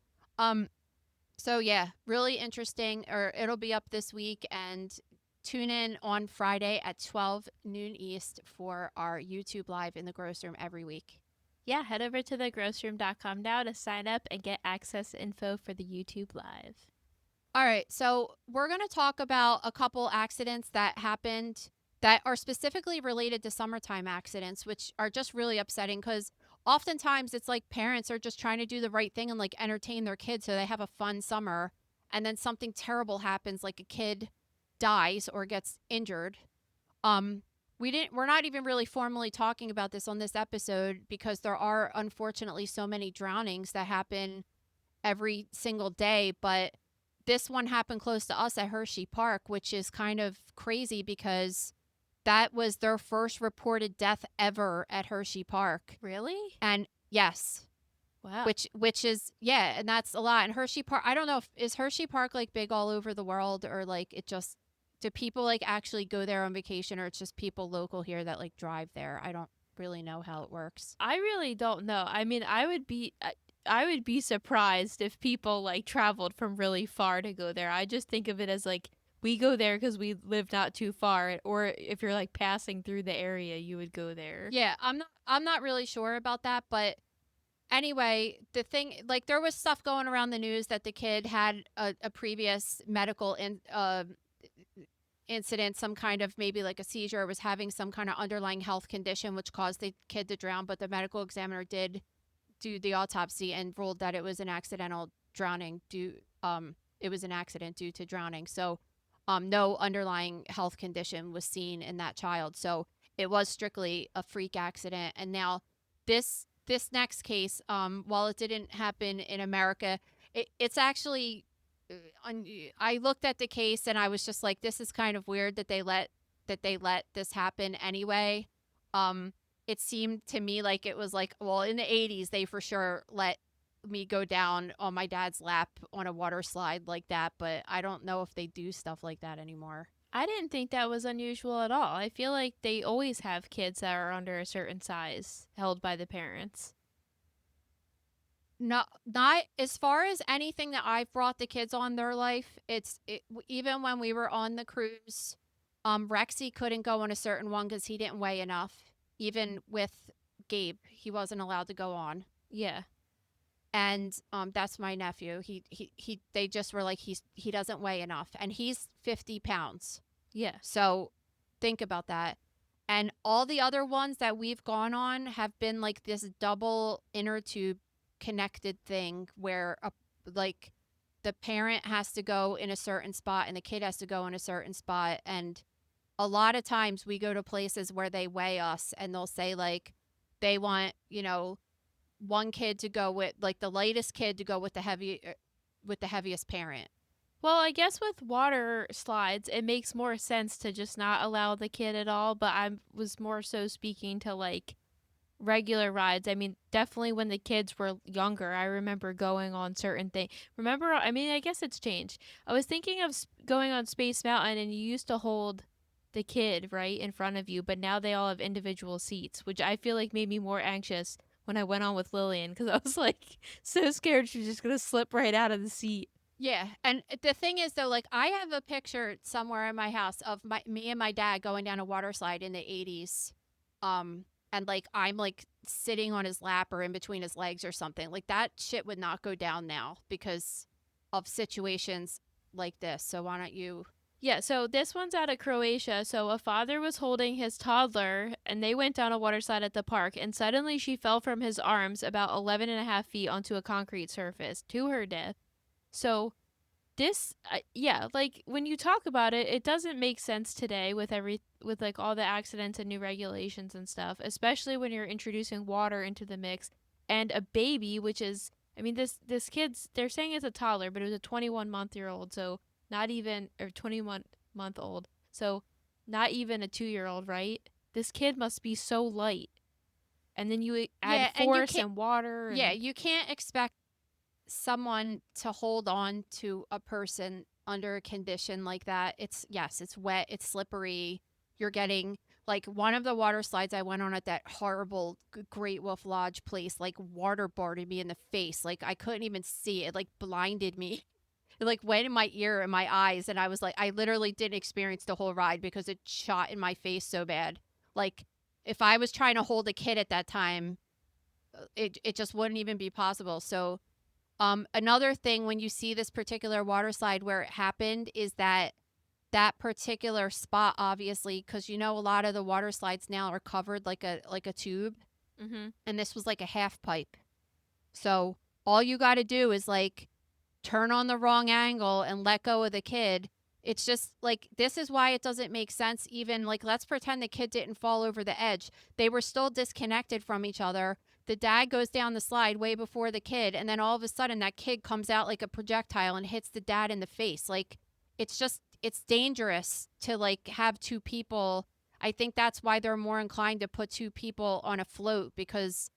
So yeah, really interesting, or it'll be up this week, and tune in on Friday at 12 noon East for our YouTube live in the Gross Room every week. Yeah, head over to thegrossroom.com now to sign up and get access info for the YouTube live. All right, so we're going to talk about a couple accidents that happened that are specifically related to summertime accidents, which are just really upsetting because oftentimes it's like parents are just trying to do the right thing and like entertain their kids so they have a fun summer, and then something terrible happens, like a kid dies or gets injured. We're not even really formally talking about this on this episode because there are unfortunately so many drownings that happen every single day, but this one happened close to us at Hershey Park, which is kind of crazy because that was their first reported death ever at Hershey Park. Really? And yes. Wow. Which is, yeah, and that's a lot. And Hershey Park, I don't know is Hershey Park like big all over the world, or like it just, do people like actually go there on vacation, or it's just people local here that like drive there? I don't really know how it works. I really don't know. I mean, I would be surprised if people like traveled from really far to go there. I just think of it as like we go there because we live not too far, or if you're like passing through the area, you would go there. Yeah, I'm not really sure about that, but anyway, the thing, like, there was stuff going around the news that the kid had a previous medical incident, some kind of maybe like a seizure, or was having some kind of underlying health condition which caused the kid to drown, but the medical examiner did do the autopsy and ruled that it was an accidental drowning it was an accident due to drowning. So no underlying health condition was seen in that child. So it was strictly a freak accident. And now this next case, while it didn't happen in America, it's actually, I looked at the case and I was just like, this is kind of weird that they let this happen anyway. It seemed to me like it was like, well, in the 80s, they for sure let me go down on my dad's lap on a water slide like that, but I don't know if they do stuff like that anymore. I didn't think that was unusual at all. I feel like they always have kids that are under a certain size held by the parents. No, not as far as anything that I've brought the kids on their life. Even when we were on the cruise, Rexy couldn't go on a certain one because he didn't weigh enough. Even with Gabe, he wasn't allowed to go on. Yeah. And that's my nephew. They just were like, he doesn't weigh enough, and he's 50 pounds. Yeah. So think about that. And all the other ones that we've gone on have been like this double inner tube connected thing where like the parent has to go in a certain spot and the kid has to go in a certain spot. And a lot of times we go to places where they weigh us and they'll say like they want, one kid to go with, like, the lightest kid to go with the heaviest parent. Well, I guess with water slides, it makes more sense to just not allow the kid at all, but I was more so speaking to like regular rides. I mean, definitely when the kids were younger, I remember going on certain things. I guess it's changed. I was thinking of going on Space Mountain, and you used to hold the kid right in front of you, but now they all have individual seats, which I feel like made me more anxious when I went on with Lillian, because I was like so scared she was just gonna slip right out of the seat. Yeah, and the thing is though, like, I have a picture somewhere in my house of me and my dad going down a water slide in the 80s, and like I'm like sitting on his lap or in between his legs or something. Like, that shit would not go down now because of situations like this. So why don't you? Yeah, so this one's out of Croatia. So a father was holding his toddler, and they went down a water slide at the park, and suddenly she fell from his arms about 11.5 feet onto a concrete surface to her death. So this, like when you talk about it, it doesn't make sense today with like all the accidents and new regulations and stuff, especially when you're introducing water into the mix. and a baby, which is, I mean, this kid's, they're saying it's a toddler, but it was a 21-month-old, so not even, or 21-month old, so not even a 2-year-old, right? This kid must be so light. And then you add Yeah, and you force can't. and water Yeah, and you can't expect someone to hold on to a person under a condition like that. It's yes, it's wet, it's slippery. You're getting like one of the water slides I went on at that horrible Great Wolf Lodge place, like waterboarded me in the face. Like I couldn't even see it, like blinded me. It like went in my ear and my eyes, and I was like, I literally didn't experience the whole ride because it shot in my face so bad. Like if I was trying to hold a kid at that time, it just wouldn't even be possible. So another thing when you see this particular water slide where it happened is that that particular spot, obviously, because you know a lot of the water slides now are covered like a tube, mm-hmm. and this was like a half pipe. So all you got to do is like turn on the wrong angle and let go of the kid. It's just like this is why it doesn't make sense. Even like let's pretend the kid didn't fall over the edge. They were still disconnected from each other. The dad goes down the slide way before the kid, and then all of a sudden that kid comes out like a projectile and hits the dad in the face. Like it's dangerous to like have two people. I think that's why they're more inclined to put two people on a float because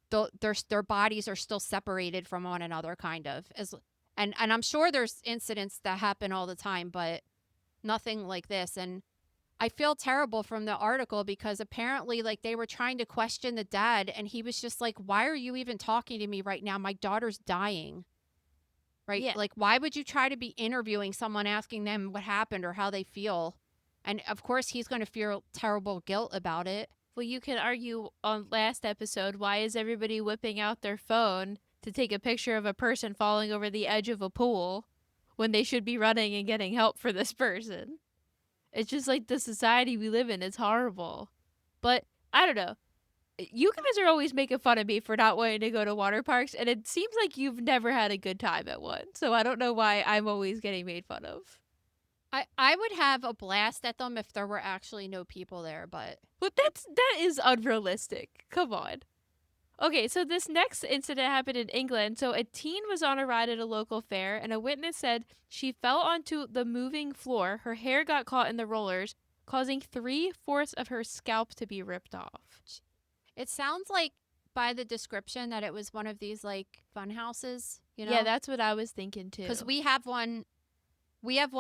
their bodies are still separated from one another kind of as and I'm sure there's incidents that happen all the time, but nothing like this. And I feel terrible from the article because apparently like they were trying to question the dad and he was just like, why are you even talking to me right now? My daughter's dying. Right? Yeah. Like why would you try to be interviewing someone asking them what happened or how they feel? And of course he's going to feel terrible guilt about it. Well, you can argue on last episode, why is everybody whipping out their phone to take a picture of a person falling over the edge of a pool when they should be running and getting help for this person? It's just like the society we live in. It's horrible. But I don't know. You guys are always making fun of me for not wanting to go to water parks, and it seems like you've never had a good time at one. So I don't know why I'm always getting made fun of. I would have a blast at them if there were actually no people there, but That is unrealistic. Come on. Okay, so this next incident happened in England. So a teen was on a ride at a local fair, and a witness said she fell onto the moving floor. Her hair got caught in the rollers, causing 3/4 of her scalp to be ripped off. it sounds like by the description that it was one of these like fun houses, you know? Yeah, that's what I was thinking too. Because we have one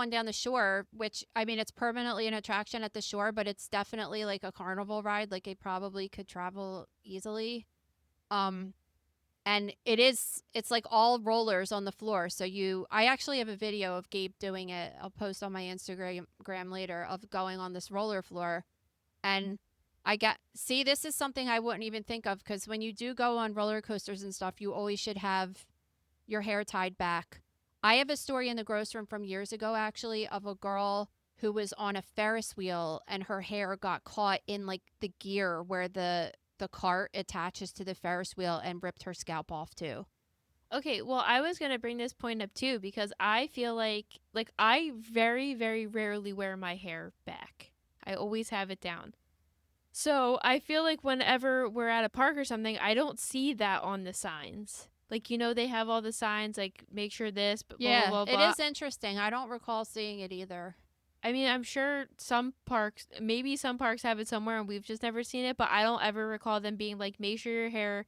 down the shore, which I mean, it's permanently an attraction at the shore, but it's definitely like a carnival ride. Like it probably could travel easily. And it's like all rollers on the floor. So I actually have a video of Gabe doing it. I'll post on my Instagram later of going on this roller floor. And this is something I wouldn't even think of because when you do go on roller coasters and stuff, you always should have your hair tied back. I have a story in the gross room from years ago, actually, of a girl who was on a Ferris wheel and her hair got caught in like the gear where the cart attaches to the Ferris wheel and ripped her scalp off too. Okay, well, I was going to bring this point up too because I feel like I very, very rarely wear my hair back. I always have it down. So I feel like whenever we're at a park or something, I don't see that on the signs. Like, you know, they have all the signs like make sure this, but yeah, blah, blah, blah, blah. It is interesting. I don't recall seeing it either. I mean, I'm sure maybe some parks have it somewhere and we've just never seen it, but I don't ever recall them being like, make sure your hair.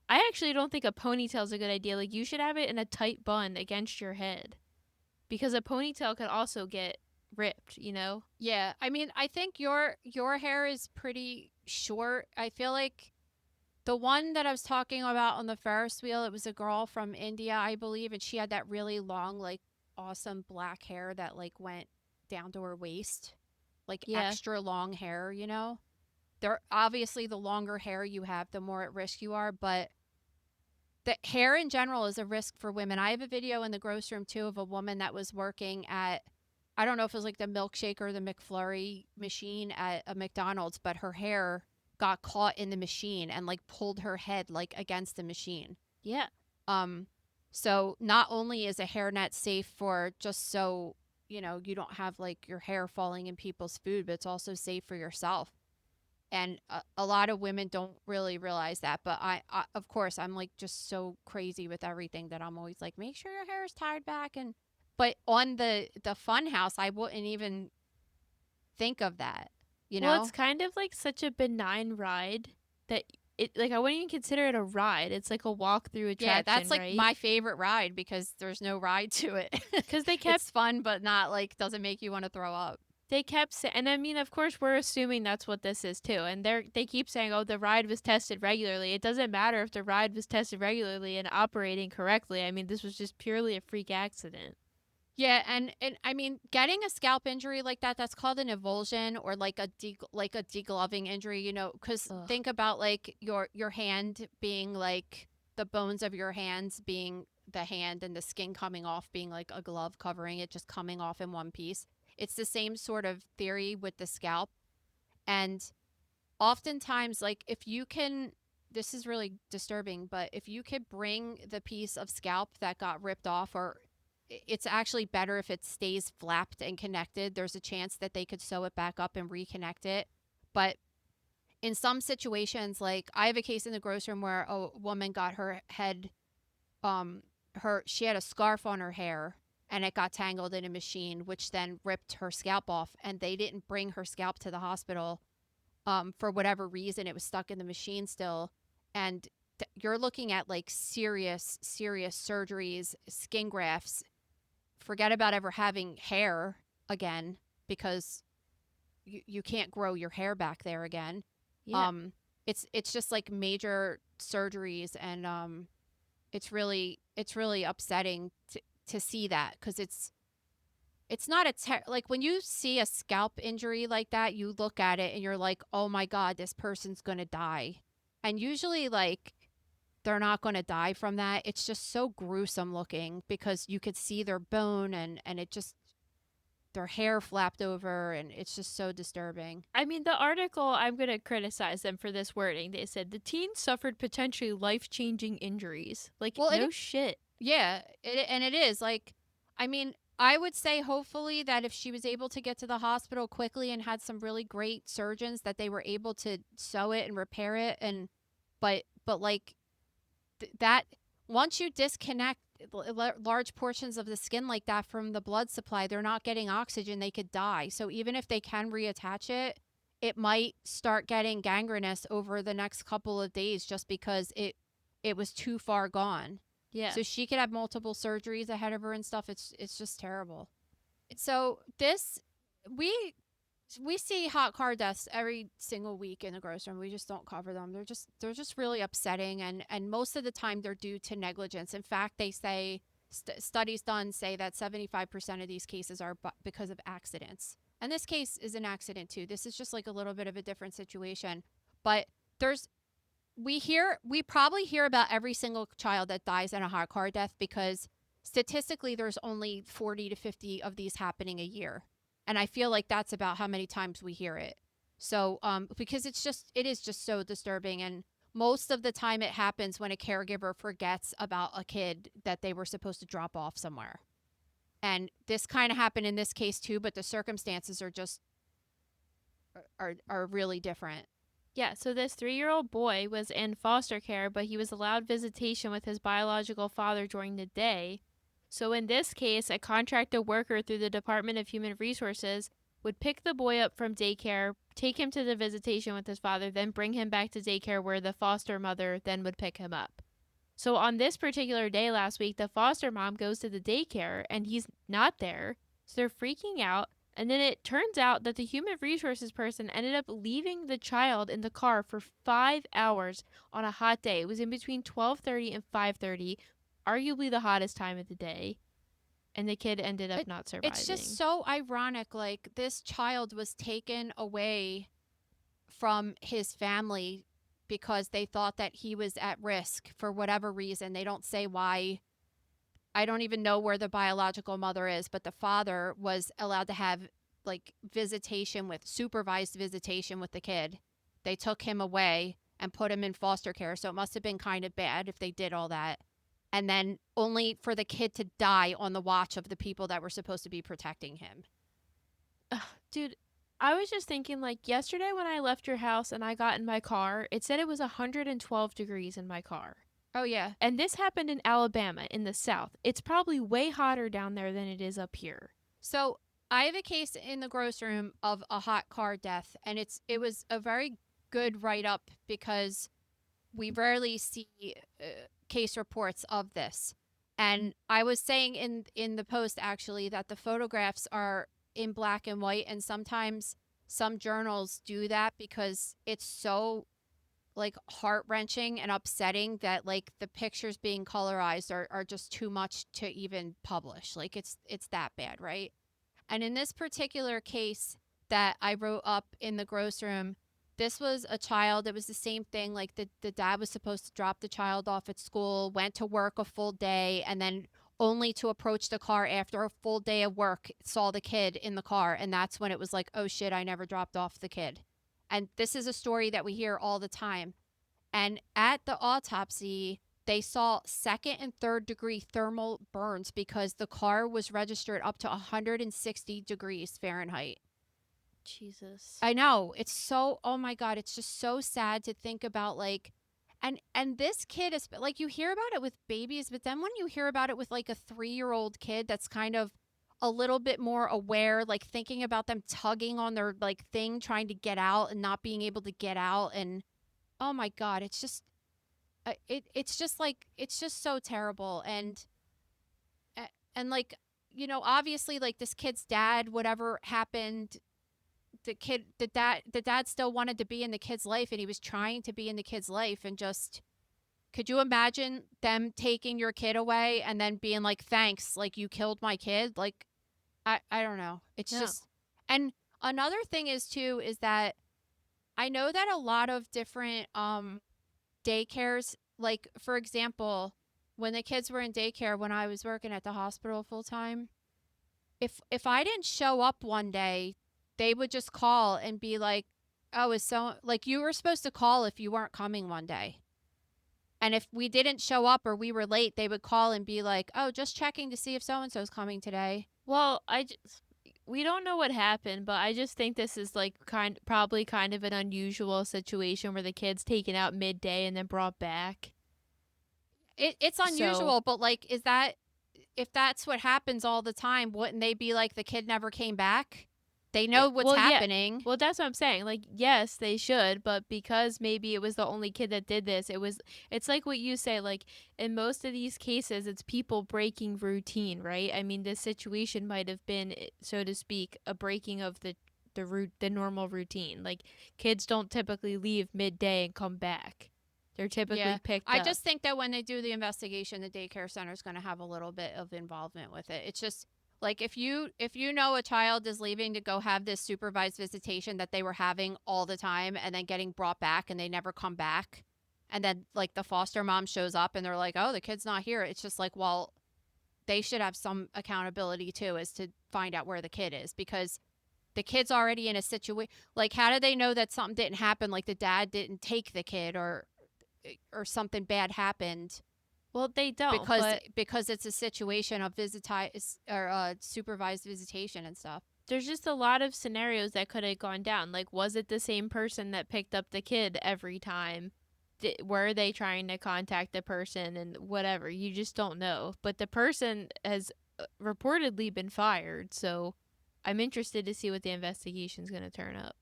I actually don't think a ponytail is a good idea. Like, you should have it in a tight bun against your head because a ponytail could also get ripped, you know? Yeah, I mean, I think your hair is pretty short. I feel like the one that I was talking about on the Ferris wheel, it was a girl from India, I believe, and she had that really long, like, awesome black hair that like went down to her waist, like extra long hair, you know? They're obviously the longer hair you have, the more at risk you are, but the hair in general is a risk for women. I have a video in the gross room too of a woman that was working at, I don't know if it was like the milkshake or the McFlurry machine at a McDonald's, but her hair got caught in the machine and like pulled her head like against the machine. Yeah. So not only is a hairnet safe for just so, you know, you don't have like your hair falling in people's food, but it's also safe for yourself. And a lot of women don't really realize that. But I, of course, I'm like just so crazy with everything that I'm always like, make sure your hair is tied back. And but on the fun house, I wouldn't even think of that, you Well, it's know? kind of like such a benign ride that it like I wouldn't even consider it a ride. It's like a walk through Yeah, that's attraction, like right? my favorite ride because there's no ride to it. Because It's fun, but not like doesn't make you want to throw up. they kept saying, and I mean, of course, we're assuming that's what this is too. And they keep saying, oh, the ride was tested regularly. It doesn't matter if the ride was tested regularly and operating correctly. I mean, this was just purely a freak accident. Yeah, and I mean, getting a scalp injury like that, that's called an avulsion or like like a degloving injury, you know, cuz Ugh. think about like your hand being like the bones of your hands being the hand and the skin coming off being like a glove covering it, just coming off in one piece. It's the same sort of theory with the scalp. And oftentimes, like if you can, this is really disturbing, but if you could bring the piece of scalp that got ripped off, or it's actually better if it stays flapped and connected, there's a chance that they could sew it back up and reconnect it. But in some situations, like I have a case in the grocery room where a woman got her head, she had a scarf on her hair and it got tangled in a machine, which then ripped her scalp off, and they didn't bring her scalp to the hospital for whatever reason. It was stuck in the machine still. And you're looking at like serious surgeries, skin grafts. Forget about ever having hair again because you can't grow your hair back there again. Yeah. Um, it's just like major surgeries, and it's really upsetting to see that because it's not like when you see a scalp injury like that, you look at it and you're like, oh my God, this person's going to die. And usually, like, they're not going to die from that. It's just so gruesome looking because you could see their bone and it just, their hair flapped over, and it's just so disturbing. I mean, the article, I'm going to criticize them for this wording. They said the teen suffered potentially life changing injuries. Like, Well, no shit. yeah, and it is like, I mean, I would say hopefully that if she was able to get to the hospital quickly and had some really great surgeons that they were able to sew it and repair it, and but like that once you disconnect large portions of the skin like that from the blood supply, they're not getting oxygen, they could die. So even if they can reattach it, it might start getting gangrenous over the next couple of days just because it was too far gone. Yeah. So she could have multiple surgeries ahead of her and stuff. It's just terrible. So this we see hot car deaths every single week in the grocery room. We just don't cover them. They're just really upsetting, and most of the time they're due to negligence. In fact, they say studies done say that 75% of these cases are because of accidents. And this case is an accident too. This is just like a little bit of a different situation, but there's we probably hear about every single child that dies in a hot car death because statistically there's only 40 to 50 of these happening a year. And I feel like that's about how many times we hear it. So because it is just so disturbing, and most of the time it happens when a caregiver forgets about a kid that they were supposed to drop off somewhere. And this kind of happened in this case too, but the circumstances are just are really different. Yeah, so this 3-year-old boy was in foster care, but he was allowed visitation with his biological father during the day. So in this case, a contracted worker through the Department of Human Resources would pick the boy up from daycare, take him to the visitation with his father, then bring him back to daycare where the foster mother then would pick him up. So on this particular day last week, the foster mom goes to the daycare and he's not there. So they're freaking out. And then it turns out that the human resources person ended up leaving the child in the car for 5 hours on a hot day. It was in between 12:30 and 5:30, arguably the hottest time of the day. And the kid ended up not surviving. It's just so ironic. Like, this child was taken away from his family because they thought that he was at risk for whatever reason. They don't say why. I don't even know where the biological mother is, but the father was allowed to have like supervised visitation with the kid. They took him away and put him in foster care. So it must have been kind of bad if they did all that. And then only for the kid to die on the watch of the people that were supposed to be protecting him. Dude, I was just thinking, like, yesterday when I left your house and I got in my car, it said it was 112 degrees in my car. Oh, yeah. And this happened in Alabama, in the South. It's probably way hotter down there than it is up here. So I have a case in the gross room of a hot car death, and it was a very good write-up because we rarely see case reports of this. And I was saying in the post, actually, that the photographs are in black and white, and sometimes some journals do that because it's so like heart-wrenching and upsetting that like the pictures being colorized are just too much to even publish. Like it's that bad, right? And in this particular case that I wrote up in the gross room, this was a child. It was the same thing. Like the dad was supposed to drop the child off at school, went to work a full day, and then only to approach the car after a full day of work, saw the kid in the car. And that's when it was like, oh shit, I never dropped off the kid. And this is a story that we hear all the time. And at the autopsy, they saw second and third degree thermal burns because the car was registered up to 160 degrees Fahrenheit. Jesus. I know. It's so, oh my God, it's just so sad to think about, like, and this kid is like, you hear about it with babies, but then when you hear about it with like a 3-year-old kid that's kind of a little bit more aware, like thinking about them tugging on their like thing, trying to get out and not being able to get out. And oh my God, it's just, it's just like, it's just so terrible. And like, you know, obviously like this kid's dad, whatever happened, the dad still wanted to be in the kid's life, and he was trying to be in the kid's life. And just, could you imagine them taking your kid away and then being like, thanks, like you killed my kid? Like, I don't know. It's just, and another thing is too, is that I know that a lot of different daycares, like for example, when the kids were in daycare, when I was working at the hospital full time, if I didn't show up one day, they would just call and be like, oh, is so, like, you were supposed to call if you weren't coming one day. And if we didn't show up or we were late, they would call and be like, oh, just checking to see if so-and-so's coming today. Well, we don't know what happened, but I just think this is like probably kind of an unusual situation where the kid's taken out midday and then brought back. It's unusual, but like, is that, if that's what happens all the time, wouldn't they be like, the kid never came back? They know what's happening. Yeah. Well, that's what I'm saying. Like, yes, they should, but because maybe it was the only kid that did this, it's like what you say, like, in most of these cases, it's people breaking routine, right? I mean, this situation might have been, so to speak, a breaking of the normal routine. Like, kids don't typically leave midday and come back. They're typically picked up. I just think that when they do the investigation, the daycare center is going to have a little bit of involvement with it. It's just, like, if you know a child is leaving to go have this supervised visitation that they were having all the time and then getting brought back and they never come back, and then like the foster mom shows up and they're like, oh, the kid's not here. It's just like, well, they should have some accountability too, as to find out where the kid is, because the kid's already in a situation. Like, how do they know that something didn't happen? Like the dad didn't take the kid or something bad happened. Well, they don't, because it's a situation of supervised visitation and stuff. There's just a lot of scenarios that could have gone down. Like, was it the same person that picked up the kid every time? Were they trying to contact the person and whatever? You just don't know. But the person has reportedly been fired, so I'm interested to see what the investigation's going to turn up.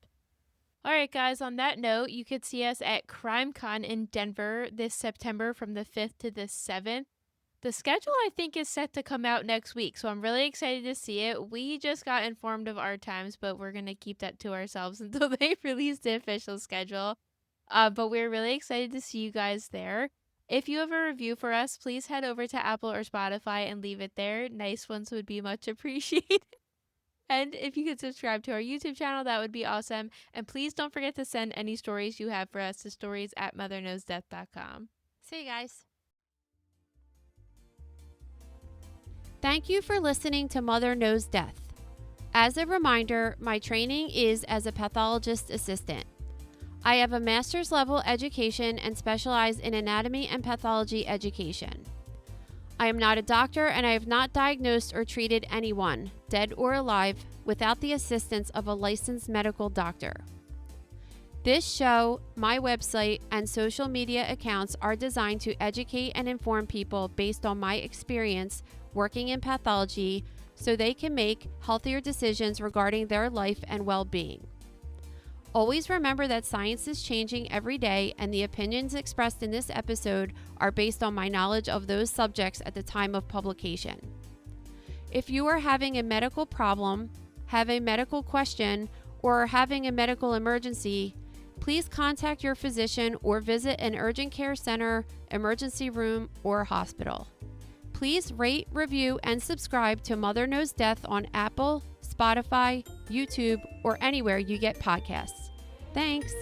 All right, guys, on that note, you could see us at CrimeCon in Denver this September from the 5th to the 7th. The schedule, I think, is set to come out next week, so I'm really excited to see it. We just got informed of our times, but we're going to keep that to ourselves until they release the official schedule. But we're really excited to see you guys there. If you have a review for us, please head over to Apple or Spotify and leave it there. Nice ones would be much appreciated. And if you could subscribe to our YouTube channel, that would be awesome. And please don't forget to send any stories you have for us to stories@motherknowsdeath.com. See you guys. Thank you for listening to Mother Knows Death. As a reminder, my training is as a pathologist assistant. I have a master's level education and specialize in anatomy and pathology education. I am not a doctor, and I have not diagnosed or treated anyone, dead or alive, without the assistance of a licensed medical doctor. This show, my website, and social media accounts are designed to educate and inform people based on my experience working in pathology so they can make healthier decisions regarding their life and well-being. Always remember that science is changing every day, and the opinions expressed in this episode are based on my knowledge of those subjects at the time of publication. If you are having a medical problem, have a medical question, or are having a medical emergency, please contact your physician or visit an urgent care center, emergency room, or hospital. Please rate, review, and subscribe to Mother Knows Death on Apple, Spotify, YouTube, or anywhere you get podcasts. Thanks.